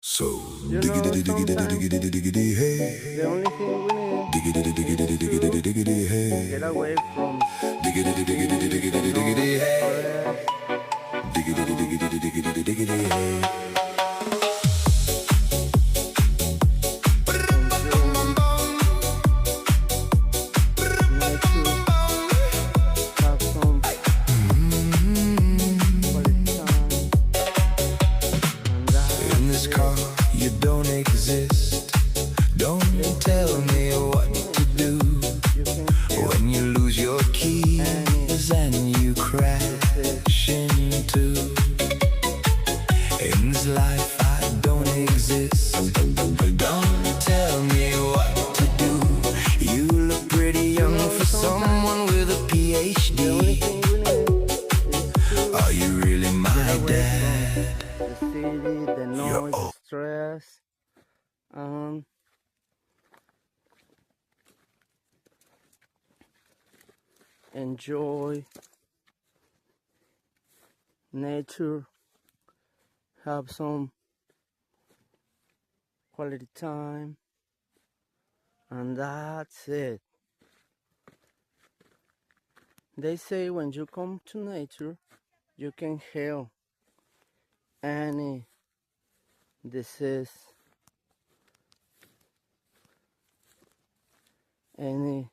So You know, sometimes the only thing we need is to get away from city, stress, enjoy nature, have some quality time, and in this that's car, it. you don't exist. Don't They say tell when you me come to what to nature, do you can feel when you lose your any keys and you disease. crash into. In this life, I don't exist. Don't tell me what to do. You look pretty You young know, for someone sometimes with a the only PhD. thing we need is to Are you really get my away from dad? the city, the You're noise, the old. stress, and enjoy nature, have some quality time, and that's it. They say when you come to nature, you can heal any disease, any